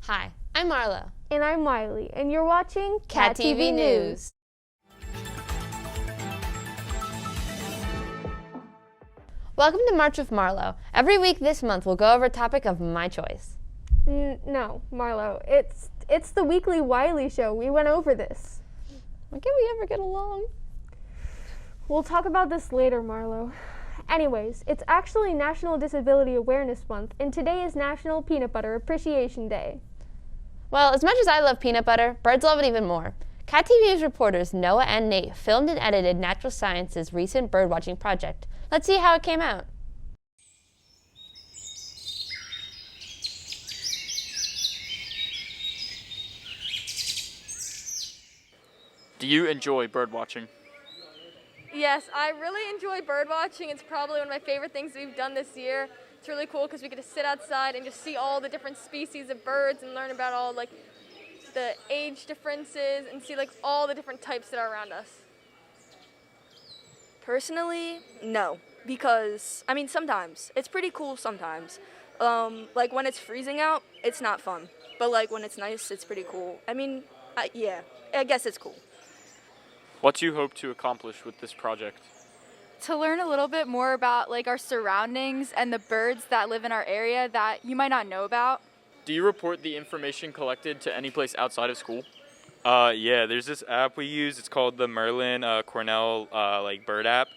Hi, I'm Marlo. And I'm Wiley, and you're watching Cat TV News. Welcome to March with Marlo. Every week this month we'll go over a topic of my choice. No, Marlo, it's the weekly Wiley show. We went over this. When can we ever get along? We'll talk about this later, Marlo. Anyways, it's actually National Disability Awareness Month, and today is National Peanut Butter Appreciation Day. Well, as much as I love peanut butter, birds love it even more. Cat TV News reporters Noah and Nate filmed and edited Natural Science's recent birdwatching project. Let's see how it came out. Do you enjoy birdwatching? Yes, I really enjoy bird watching. It's probably one of my favorite things we've done this year. It's really cool because we get to sit outside and just see all the different species of birds and learn about all the age differences and see all the different types that are around us. Personally, no, because sometimes it's pretty cool. Sometimes, when it's freezing out, it's not fun. But when it's nice, it's pretty cool. Yeah, I guess it's cool. What do you hope to accomplish with this project? To learn a little bit more about our surroundings and the birds that live in our area that you might not know about. Do you report the information collected to any place outside of school? Yeah, there's this app we use. It's called the Merlin Cornell bird app,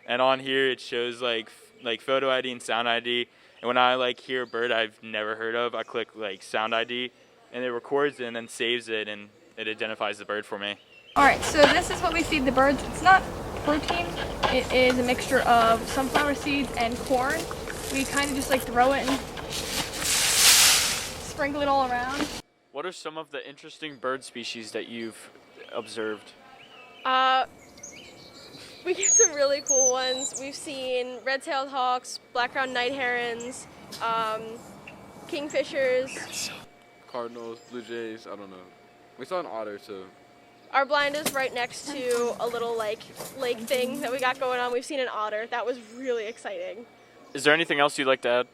and on here it shows like photo ID and sound ID. And when I hear a bird I've never heard of, I click sound ID, and it records it and then saves it, and it identifies the bird for me. Alright, so this is what we feed the birds. It's not protein. It is a mixture of sunflower seeds and corn. We kind of just throw it and sprinkle it all around. What are some of the interesting bird species that you've observed? We get some really cool ones. We've seen red-tailed hawks, black-crowned night herons, kingfishers. Cardinals, blue jays, I don't know. We saw an otter too. Our blind is right next to a little lake thing that we got going on. We've seen an otter. That was really exciting. Is there anything else you'd like to add?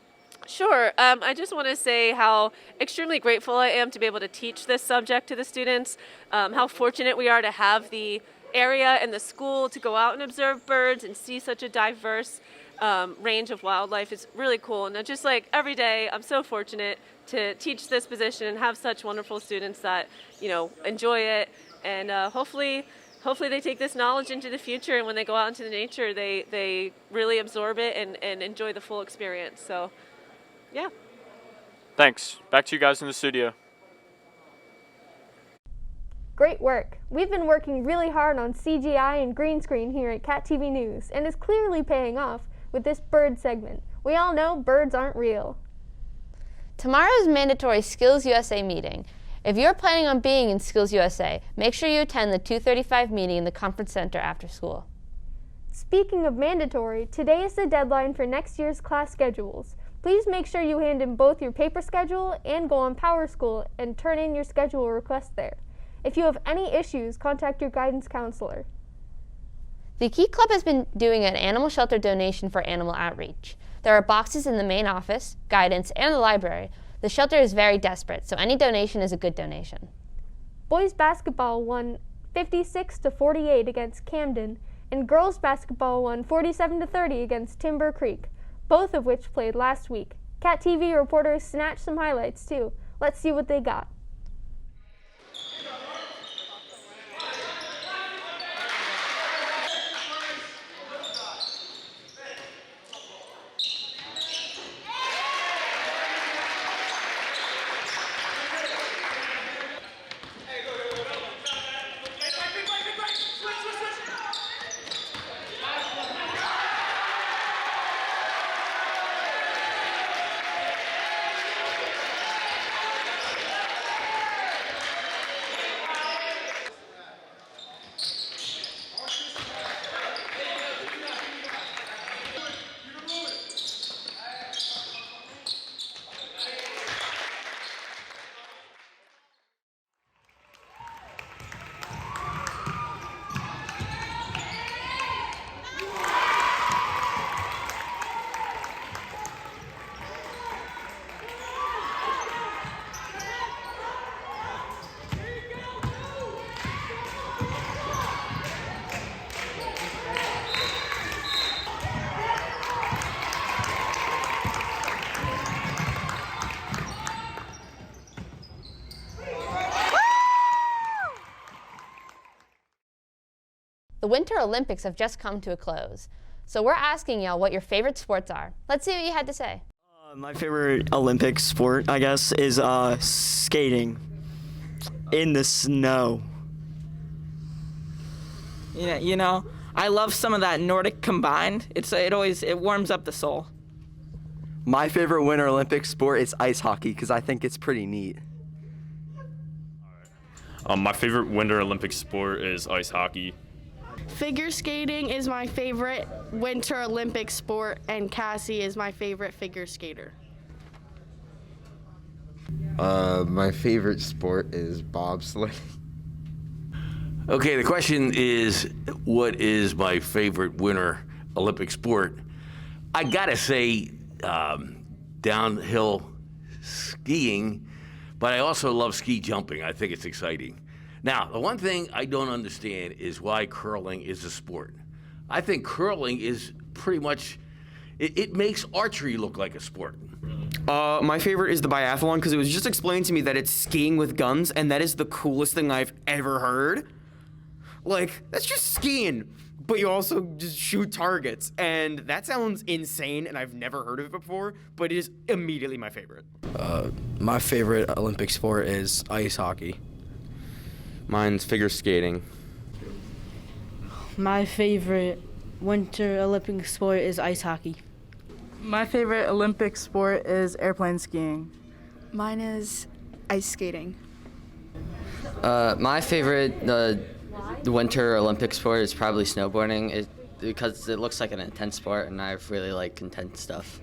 Sure. I just want to say how extremely grateful I am to be able to teach this subject to the students, how fortunate we are to have the area and the school to go out and observe birds and see such a diverse range of wildlife. It's really cool. And just every day, I'm so fortunate to teach this position and have such wonderful students that, enjoy it. And hopefully they take this knowledge into the future, and when they go out into the nature, they really absorb it and enjoy the full experience. So, yeah. Thanks. Back to you guys in the studio. Great work. We've been working really hard on CGI and green screen here at Cat TV News, and it's clearly paying off with this bird segment. We all know birds aren't real. Tomorrow's mandatory Skills USA meeting. If you're planning on being in Skills USA, make sure you attend the 2:35 meeting in the conference center after school. Speaking of mandatory, today is the deadline for next year's class schedules. Please make sure you hand in both your paper schedule and go on Power School and turn in your schedule request there. If you have any issues, contact your guidance counselor. The Key Club has been doing an animal shelter donation for animal outreach. There are boxes in the main office, guidance, and the library. The shelter is very desperate, so any donation is a good donation. Boys basketball won 56-48 against Camden, and girls basketball won 47-30 against Timber Creek, both of which played last week. Cat TV reporters snatched some highlights too. Let's see what they got. The Winter Olympics have just come to a close. So we're asking y'all what your favorite sports are. Let's see what you had to say. My favorite Olympic sport, I guess, is skating in the snow. Yeah, you know, I love some of that Nordic combined. It warms up the soul. My favorite Winter Olympic sport is ice hockey because I think it's pretty neat. My favorite Winter Olympic sport is ice hockey. Figure skating is my favorite Winter Olympic sport, and Cassie is my favorite figure skater. My favorite sport is bobsledding. Okay, the question is, what is my favorite Winter Olympic sport? I gotta say, downhill skiing, but I also love ski jumping. I think it's exciting. Now, the one thing I don't understand is why curling is a sport. I think curling is pretty much, it makes archery look like a sport. My favorite is the biathlon because it was just explained to me that it's skiing with guns, and that is the coolest thing I've ever heard. Like, that's just skiing, but you also just shoot targets, and that sounds insane, and I've never heard of it before, but it is immediately my favorite. My favorite Olympic sport is ice hockey. Mine's figure skating. My favorite Winter Olympic sport is ice hockey. My favorite Olympic sport is airplane skiing. Mine is ice skating. My favorite the Winter Olympic sport is probably snowboarding because it looks like an intense sport, and I really like intense stuff.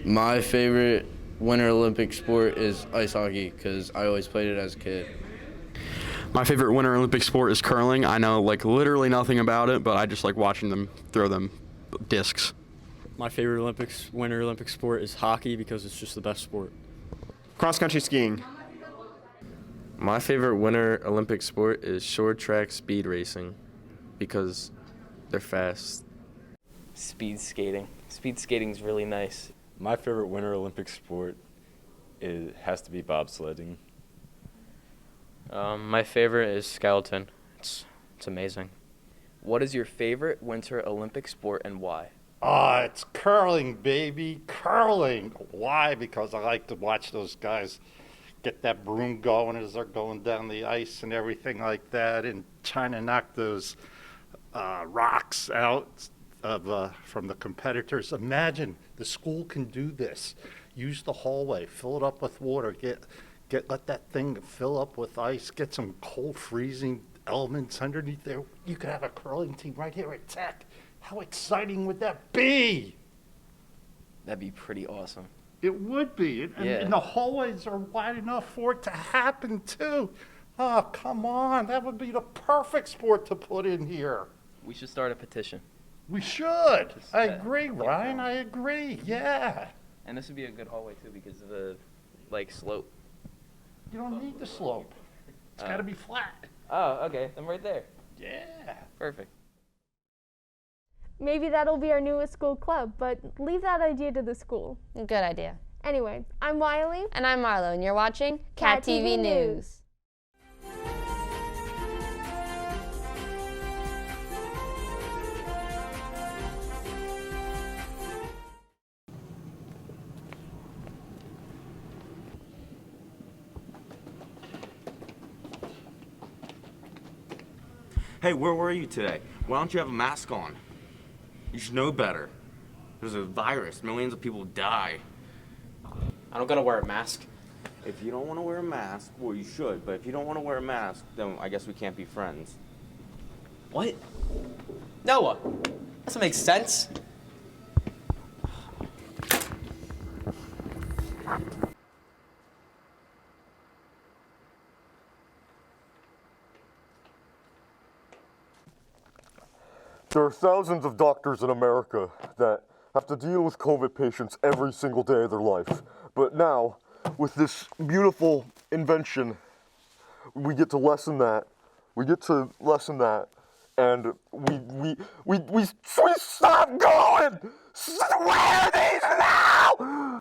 My favorite Winter Olympic sport is ice hockey because I always played it as a kid. My favorite Winter Olympic sport is curling. I know like literally nothing about it, but I just like watching them throw them discs. My favorite Winter Olympic sport is hockey because it's just the best sport. Cross-country skiing. My favorite Winter Olympic sport is short track speed racing because they're fast. Speed skating. Speed skating's really nice. My favorite Winter Olympic sport has to be bobsledding. My favorite is skeleton. It's amazing. What is your favorite Winter Olympic sport and why? It's curling, baby, curling. Why? Because I like to watch those guys get that broom going as they're going down the ice and everything like that, and trying to knock those rocks out from the competitors. Imagine the school can do this. Use the hallway, fill it up with water, let that thing fill up with ice, get some cold freezing elements underneath there. You could have a curling team right here at Tech. How exciting would that be? That'd be pretty awesome. It would be. And the hallways are wide enough for it to happen too. Oh, come on. That would be the perfect sport to put in here. We should start a petition. We should. I agree, Ryan. I agree. Yeah. And this would be a good hallway too because of the slope. You don't need the slope. It's got to be flat. Oh, okay. I'm right there. Yeah. Perfect. Maybe that'll be our newest school club, but leave that idea to the school. Good idea. Anyway, I'm Wiley. And I'm Marlo, and you're watching Cat TV News. Hey, where were you today? Why don't you have a mask on? You should know better. There's a virus. Millions of people die. I don't gotta wear a mask. If you don't want to wear a mask, well, you should. But if you don't want to wear a mask, then I guess we can't be friends. What? Noah, that doesn't make sense. There are thousands of doctors in America that have to deal with COVID patients every single day of their life. But now, with this beautiful invention, we get to lessen that. And we stop going! Where are these now?